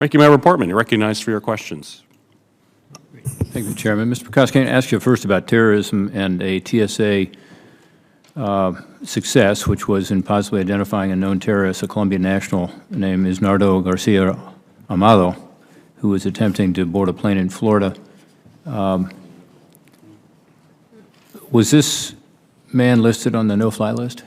Ranking Member Portman, you're recognized for your questions. Thank you, Chairman. Mr. Pekoske, I ask you first about terrorism and a TSA success, which was in possibly identifying a known terrorist, a Colombian national named Isnardo Garcia Amado, who was attempting to board a plane in Florida. Was this man listed on the no-fly list?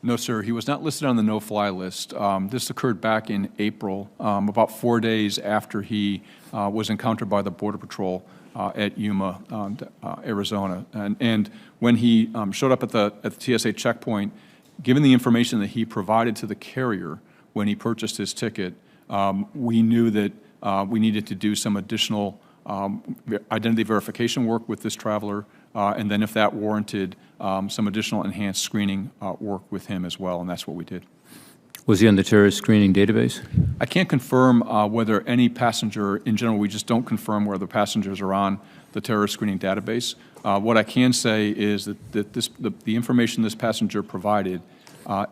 No, sir. He was not listed on the no-fly list. This occurred back in April, about 4 days after he was encountered by the Border Patrol at Yuma, Arizona. And when he showed up at the TSA checkpoint, given the information that he provided to the carrier when he purchased his ticket, we knew that we needed to do some additional identity verification work with this traveler, and then if that warranted, some additional enhanced screening work with him as well, and that's what we did. Was he on the terrorist screening database? I can't confirm whether any passenger, in general, we just don't confirm whether passengers are on the terrorist screening database. What I can say is that the information this passenger provided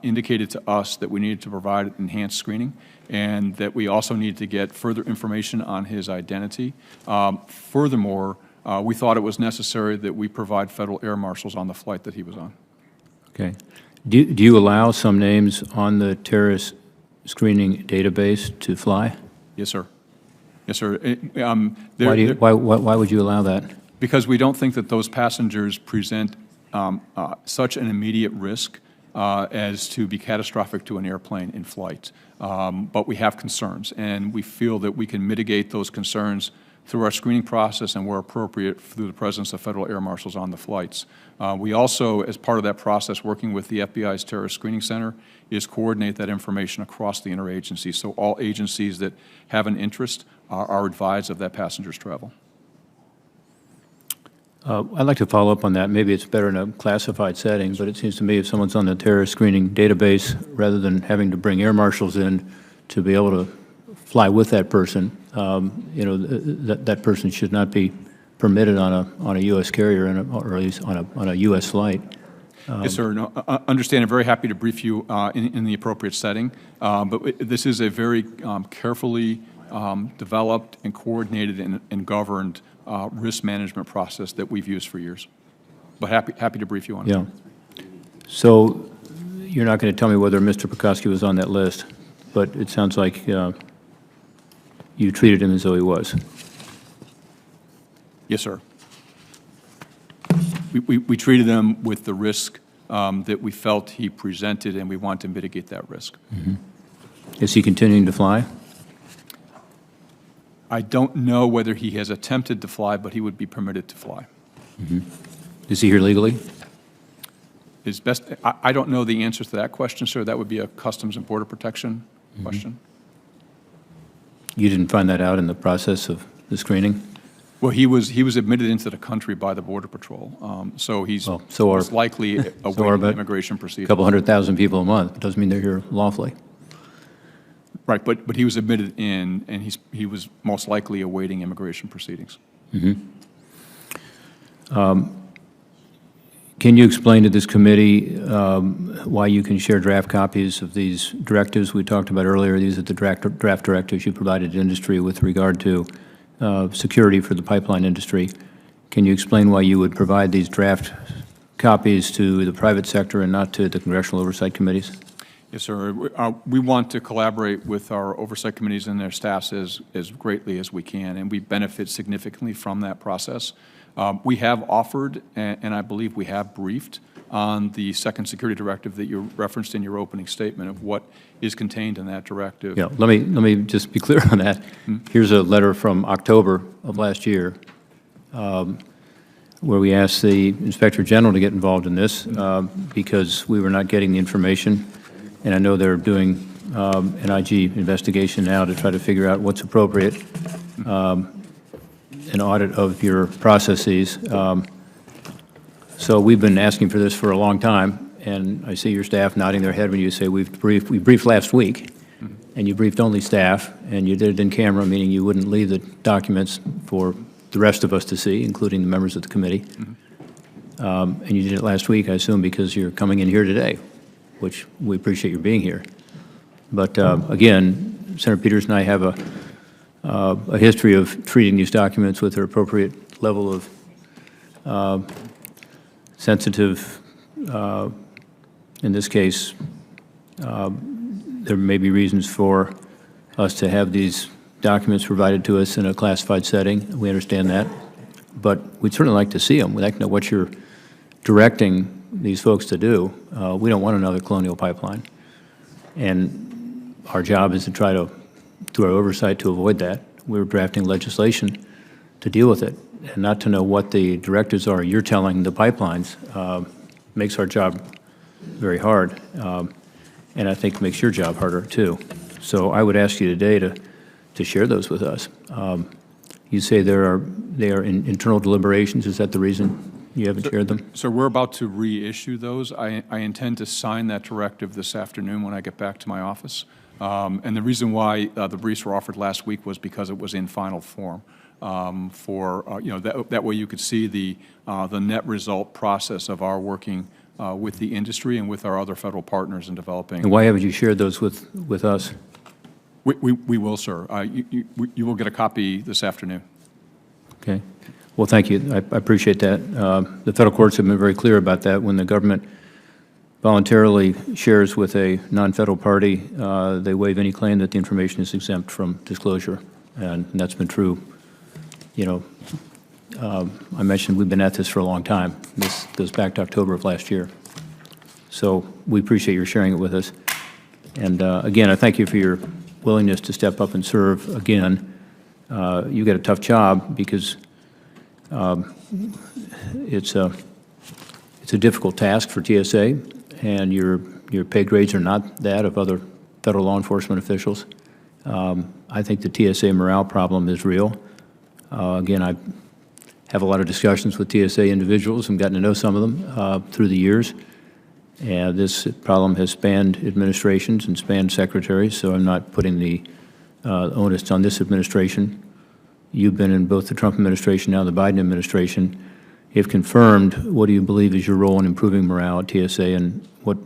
indicated to us that we needed to provide enhanced screening and that we also needed to get further information on his identity. Furthermore, we thought it was necessary that we provide federal air marshals on the flight that he was on. Okay. Do you allow some names on the terrorist screening database to fly? Yes, sir. Yes, sir. Why would you allow that? Because we don't think that those passengers present such an immediate risk as to be catastrophic to an airplane in flight. But we have concerns, and we feel that we can mitigate those concerns through our screening process and, where appropriate, through the presence of federal air marshals on the flights. We also, as part of that process, working with the FBI's Terrorist Screening Center, is coordinate that information across the interagency. So all agencies that have an interest are advised of that passenger's travel. I'd like to follow up on that. Maybe it's better in a classified setting, but it seems to me if someone's on the terrorist screening database, rather than having to bring air marshals in to be able to fly with that person, you know, that person should not be permitted on a U.S. carrier or at least on a U.S. flight. Yes, sir. No, understand. I'm very happy to brief you in the appropriate setting. But this is a very carefully developed and coordinated and governed risk management process that we've used for years. But happy to brief you on it. Yeah. So you're not going to tell me whether Mr. Pekoske was on that list, but it sounds like you treated him as though he was. Yes, sir. We treated him with the risk that we felt he presented, and we want to mitigate that risk. Mm-hmm. Is he continuing to fly? I don't know whether he has attempted to fly, but he would be permitted to fly. Mm-hmm. Is he here legally? I don't know the answer to that question, sir. That would be a Customs and Border Protection question. You didn't find that out in the process of the screening? Well, he was admitted into the country by the Border Patrol, so he's most likely awaiting immigration proceedings. A couple 100,000 people a month. It doesn't mean they're here lawfully. Right, but he was admitted in, and he was most likely awaiting immigration proceedings. Mm-hmm. Can you explain to this committee why you can share draft copies of these directives we talked about earlier? These are the draft directives you provided to industry with regard to security for the pipeline industry. Can you explain why you would provide these draft copies to the private sector and not to the congressional oversight committees? Yes, sir. We want to collaborate with our oversight committees and their staffs as greatly as we can, and we benefit significantly from that process. We have offered, and I believe we have briefed on the second security directive that you referenced in your opening statement of what is contained in that directive. Yeah, let me just be clear on that. Here's a letter from October of last year where we asked the Inspector General to get involved in this because we were not getting the information. And I know they're doing an IG investigation now to try to figure out what's appropriate, an audit of your processes. So we've been asking for this for a long time, and I see your staff nodding their head when you say we briefed last week, and you briefed only staff, and you did it in camera, meaning you wouldn't leave the documents for the rest of us to see, including the members of the committee. And you did it last week, I assume, because you're coming in here today, which we appreciate your being here. But again, Senator Peters and I have a a history of treating these documents with their appropriate level of sensitive, in this case, there may be reasons for us to have these documents provided to us in a classified setting. We understand that. But we'd certainly like to see them. We'd like to know what you're directing these folks to do. We don't want another colonial pipeline. And our job is to try to, through our oversight, to avoid that. We're drafting legislation to deal with it. And not to know what the directives are you're telling the pipelines makes our job very hard. And I think makes your job harder, too. So I would ask you today to share those with us. You say they are in internal deliberations. Is that the reason you haven't shared them? So we're about to reissue those. I intend to sign that directive this afternoon when I get back to my office. And the reason why the briefs were offered last week was because it was in final form. That way you could see the net result process of our working with the industry and with our other federal partners in developing. And why haven't you shared those with us? We will, sir. You will get a copy this afternoon. Okay. Well, thank you. I appreciate that. The federal courts have been very clear about that. When the government voluntarily shares with a non-federal party, they waive any claim that the information is exempt from disclosure. And that's been true. You know, I mentioned we've been at this for a long time. This goes back to October of last year. So we appreciate your sharing it with us. And again, I thank you for your willingness to step up and serve again. You got a tough job because it's a difficult task for TSA, and your pay grades are not that of other federal law enforcement officials. I think the TSA morale problem is real. Again, I have a lot of discussions with TSA individuals and gotten to know some of them through the years. And this problem has spanned administrations and spanned secretaries, so I'm not putting the onus on this administration. You've been in both the Trump administration and now the Biden administration. If confirmed, what do you believe is your role in improving morale at TSA, and what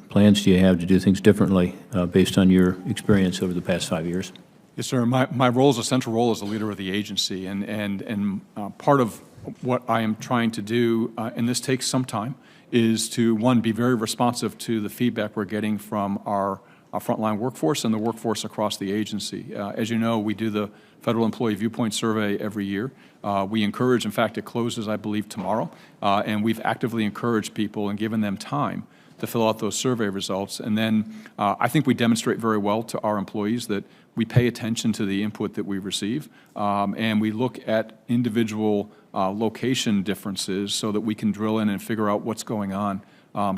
plans do you have to do things differently based on your experience over the past 5 years? Yes, sir. My role is a central role as a leader of the agency, and part of what I am trying to do, and this takes some time, is to, one, be very responsive to the feedback we're getting from our frontline workforce and the workforce across the agency. As you know, we do the Federal Employee Viewpoint Survey every year. We encourage, in fact, it closes, I believe, tomorrow, and we've actively encouraged people and given them time to fill out those survey results. And then I think we demonstrate very well to our employees that we pay attention to the input that we receive, and we look at individual location differences so that we can drill in and figure out what's going on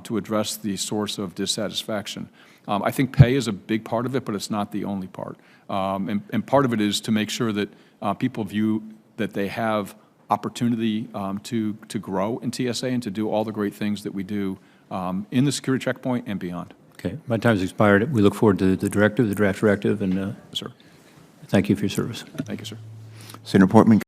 to address the source of dissatisfaction. I think pay is a big part of it, but it's not the only part. And part of it is to make sure that people view that they have opportunity to grow in TSA and to do all the great things that we do in the security checkpoint and beyond. Okay. My time has expired. We look forward to the directive, the draft directive, and Sir. thank you for your service. Thank you, sir. Senator Portman.